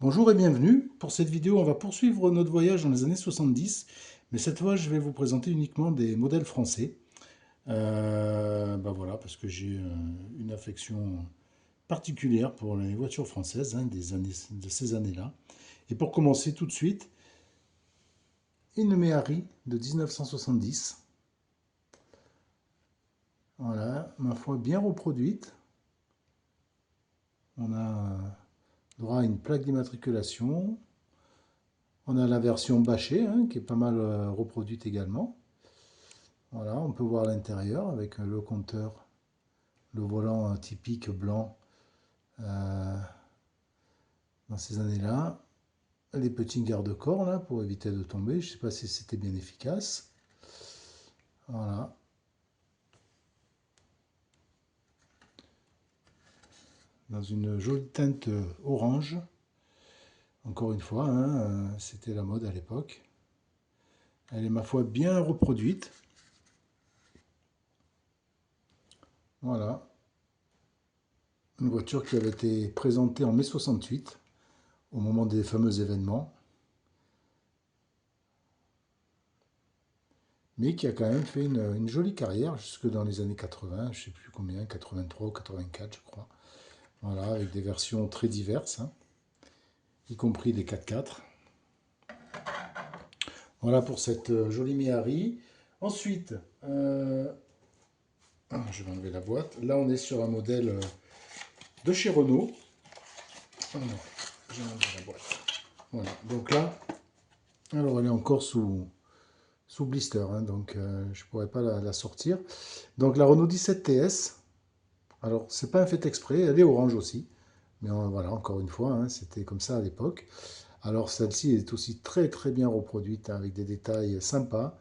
Bonjour et bienvenue. Pour cette vidéo, on va poursuivre notre voyage dans les années 70, mais cette fois, je vais vous présenter uniquement des modèles français. Voilà, parce que j'ai une affection particulière pour les voitures françaises de ces années-là. Et pour commencer tout de suite, une Méhari de 1970. Voilà, ma foi bien reproduite. On a droit à une plaque d'immatriculation. On a la version bâchée, hein, qui est pas mal reproduite également. Voilà, on peut voir l'intérieur avec le compteur, le volant typique blanc euh, dans ces années-là. Les petits garde-corps là pour éviter de tomber. Je ne sais pas si c'était bien efficace. Voilà, dans une jolie teinte orange. Encore une fois, hein, c'était la mode à l'époque. Elle est ma foi bien reproduite. Voilà, une voiture qui avait été présentée en mai 68 au moment des fameux événements, mais qui a quand même fait une jolie carrière jusque dans les années 80, je ne sais plus combien, 83 ou 84 je crois. Voilà, avec des versions très diverses, hein, y compris des 4x4. Voilà pour cette jolie Méhari. Ensuite, je vais enlever la boîte. Là, on est sur un modèle de chez Renault. Alors, je vais enlever la boîte. Voilà, donc là, alors elle est encore sous blister, hein, donc je ne pourrais pas la sortir. Donc la Renault 17 TS, alors c'est pas un fait exprès, elle est orange aussi. Mais voilà, encore une fois, hein, c'était comme ça à l'époque. Alors celle-ci est aussi très très bien reproduite, hein, avec des détails sympas.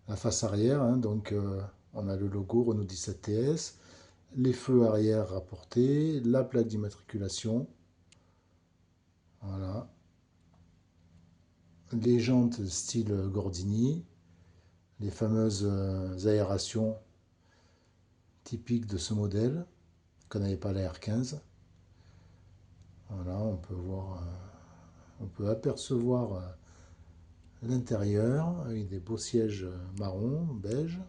La face arrière, hein, donc on a le logo Renault 17 TS, les feux arrière rapportés, la plaque d'immatriculation, voilà, les jantes style Gordini, les fameuses aérations typiques de ce modèle, qu'on n'avait pas la R15. Voilà, on peut voir, on peut apercevoir l'intérieur avec des beaux sièges marron, beige.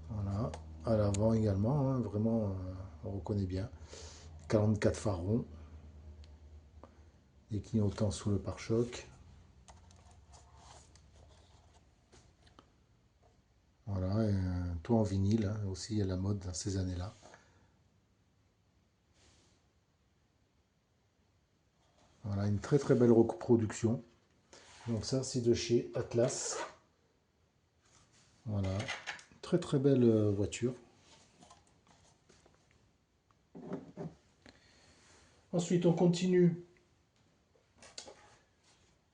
Voilà, à l'avant également, hein, vraiment, on reconnaît bien. 44 phares ronds, les clignotants sous le pare-choc. Voilà, et un toit en vinyle, hein, aussi à la mode dans ces années-là. Voilà, une très très belle reproduction. Donc ça, c'est de chez Atlas. Voilà, très très belle voiture. Ensuite, on continue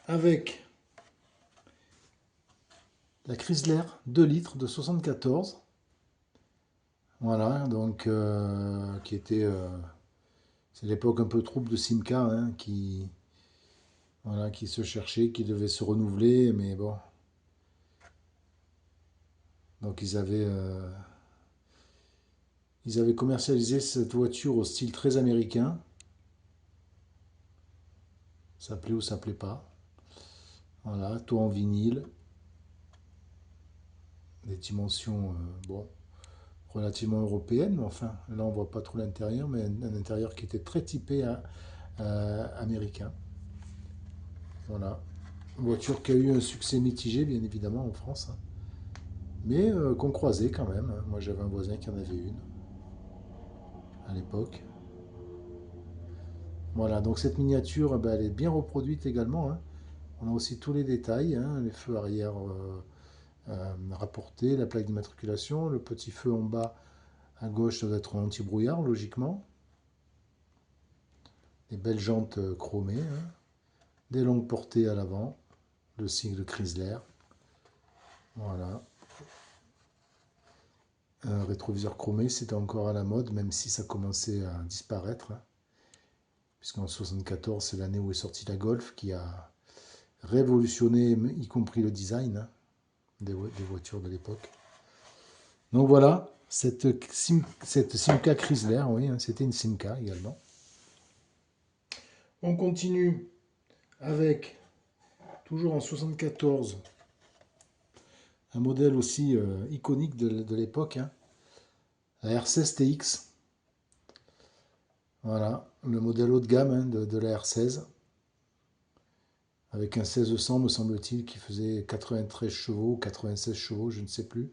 avec la Chrysler 2 litres de 74. Voilà, donc qui était, c'est l'époque un peu trouble de Simca, hein, voilà, qui se cherchait, qui devait se renouveler, mais bon. Donc ils avaient commercialisé cette voiture au style très américain. Ça plaît ou ça plaît pas. Voilà, tout en vinyle. Des dimensions, bon, relativement européennes, mais enfin, là on voit pas trop l'intérieur, mais un intérieur qui était très typé américain. Voilà. Une voiture qui a eu un succès mitigé, bien évidemment, en France, hein, mais qu'on croisait quand même, hein. Moi j'avais un voisin qui en avait une à l'époque. Voilà, donc cette miniature, eh ben, elle est bien reproduite également, hein. On a aussi tous les détails, hein, les feux arrière rapportés, la plaque d'immatriculation, le petit feu en bas à gauche, ça doit être un anti-brouillard, logiquement. Les belles jantes chromées, hein, des longues portées à l'avant, le sigle Chrysler. Voilà. Un rétroviseur chromé, c'était encore à la mode, même si ça commençait à disparaître, hein, puisqu'en 74, c'est l'année où est sortie la Golf, qui a révolutionné, y compris le design, hein, des voitures de l'époque. Donc voilà, cette Simca Chrysler, oui, hein, c'était une Simca également. On continue avec, toujours en 74, un modèle aussi iconique de l'époque, hein, la R16 TX. Voilà, le modèle haut de gamme hein, de la R16, avec un 1600 me semble-t-il, qui faisait 93 chevaux, 96 chevaux, je ne sais plus.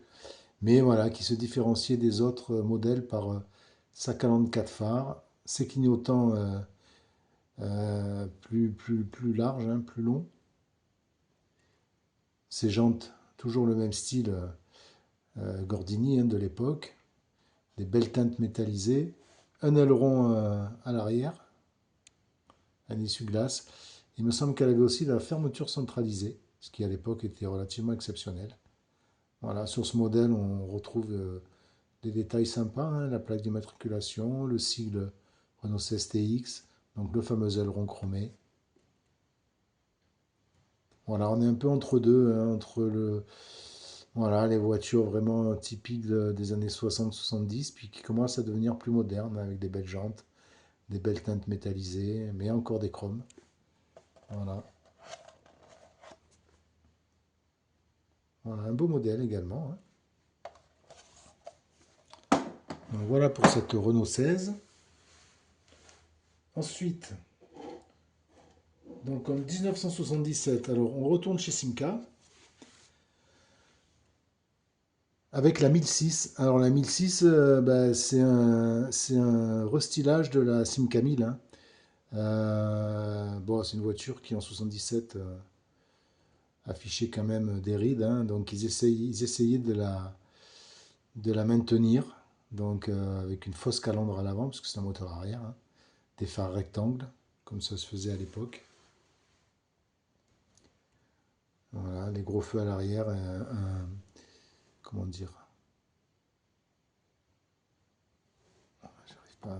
Mais voilà, qui se différenciait des autres modèles par sa calandre 4 phares, ses clignotants plus larges, hein, plus longs, ses jantes, toujours le même style Gordini hein, de l'époque, des belles teintes métallisées, un aileron à l'arrière, un essuie-glace. Il me semble qu'elle avait aussi la fermeture centralisée, ce qui à l'époque était relativement exceptionnel. Voilà, sur ce modèle, on retrouve des détails sympas, hein, la plaque d'immatriculation, le sigle Renault 16 TX, donc le fameux aileron chromé. Voilà, on est un peu entre deux, hein, entre voilà, les voitures vraiment typiques des années 60-70, puis qui commencent à devenir plus modernes, avec des belles jantes, des belles teintes métallisées, mais encore des chromes. Voilà. Voilà, un beau modèle également, hein. Donc voilà pour cette Renault 16. Ensuite, donc en 1977, alors on retourne chez Simca avec la 1006. Alors la 1006, bah, c'est un restylage de la Simca 1000, hein. Bon, c'est une voiture qui en 77 affichait quand même des rides, hein. Donc ils essayaient de la maintenir, donc avec une fausse calandre à l'avant, parce que c'est un moteur arrière, hein. Des phares rectangles, comme ça se faisait à l'époque. Voilà, les gros feux à l'arrière, comment dire, j'arrive pas,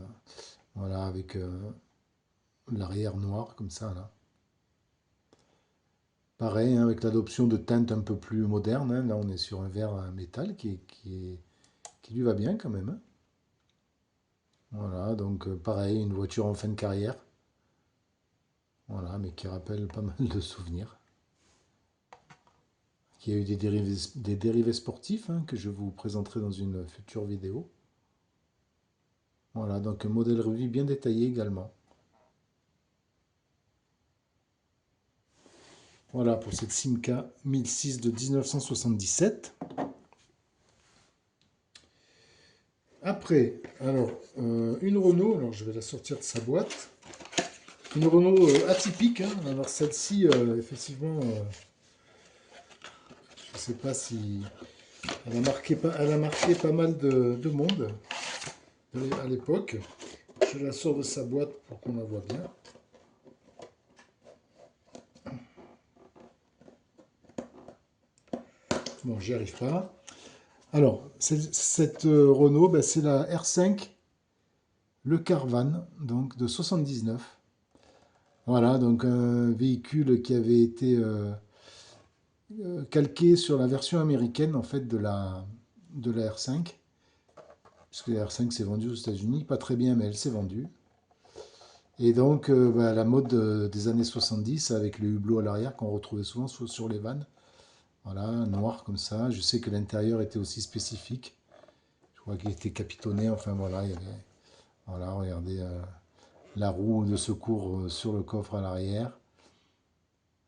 voilà, avec l'arrière noir comme ça là. Pareil, hein, avec l'adoption de teintes un peu plus modernes, hein. Là on est sur un verre métal qui lui va bien quand même, hein. Voilà, donc pareil, une voiture en fin de carrière. Voilà, mais qui rappelle pas mal de souvenirs. Qui a eu des dérivés sportifs hein, que je vous présenterai dans une future vidéo. Voilà, donc un modèle revue bien détaillé également. Voilà pour cette Simca 1006 de 1977. Après, alors, une Renault, alors je vais la sortir de sa boîte. Une Renault atypique, hein. Alors celle-ci, effectivement, je ne sais pas si elle a marqué pas mal de monde à l'époque. Je la sors de sa boîte pour qu'on la voit bien. Bon, j'y arrive pas. Alors, cette Renault, ben, c'est la R5, le Carvan, donc de 79. Voilà, donc un véhicule qui avait été calqué sur la version américaine en fait de la R5. Puisque la R5 s'est vendue aux États-Unis, pas très bien, mais elle s'est vendue. Et donc, bah, la mode des années 70, avec le hublot à l'arrière qu'on retrouvait souvent sur les vannes. Voilà, noir comme ça. Je sais que l'intérieur était aussi spécifique. Je crois qu'il était capitonné. Enfin voilà, il y avait, voilà, regardez la roue de secours sur le coffre à l'arrière.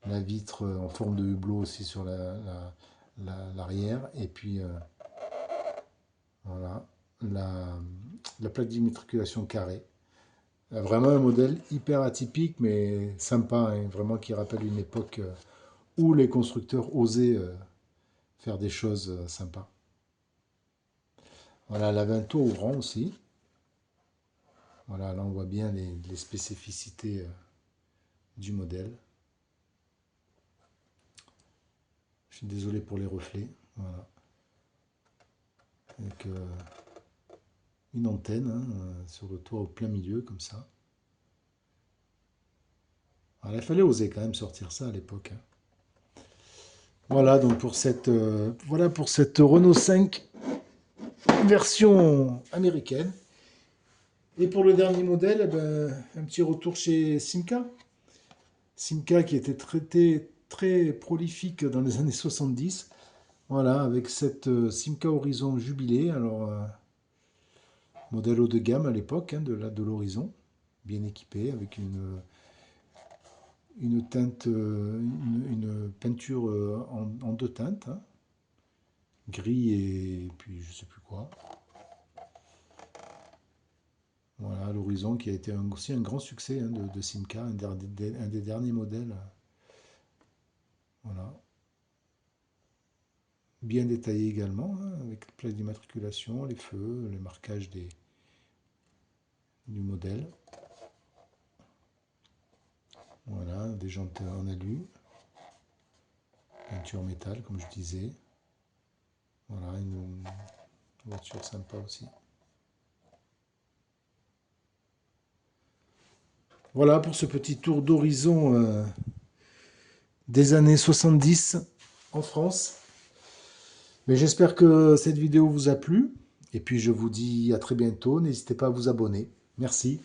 La vitre en forme de hublot aussi sur l'arrière. Et puis, voilà, la plaque d'immatriculation carrée. Vraiment un modèle hyper atypique, mais sympa, hein, vraiment qui rappelle une époque où les constructeurs osaient faire des choses sympas. Voilà, elle avait un toit ouvrant aussi. Voilà, là on voit bien les spécificités du modèle. Je suis désolé pour les reflets. Voilà. Avec une antenne hein, sur le toit au plein milieu, comme ça. Alors, il fallait oser quand même sortir ça à l'époque, hein. Voilà donc voilà pour cette Renault 5 version américaine. Et pour le dernier modèle, eh ben, un petit retour chez Simca. Simca qui était très prolifique dans les années 70. Voilà, avec cette Simca Horizon Jubilé. Alors, modèle haut de gamme à l'époque hein, de l'Horizon. Bien équipé avec une teinte, une peinture en deux teintes. Hein, gris et puis je sais plus quoi. Voilà, l'Horizon qui a été aussi un grand succès hein, de Simca, un des derniers modèles. Voilà. Bien détaillé également, hein, avec la plaque d'immatriculation, les feux, les marquages du modèle. Voilà, des jantes en alu, peinture métal comme je disais. Voilà, une voiture sympa aussi. Voilà pour ce petit tour d'horizon des années 70 en France. Mais j'espère que cette vidéo vous a plu. Et puis je vous dis à très bientôt. N'hésitez pas à vous abonner. Merci.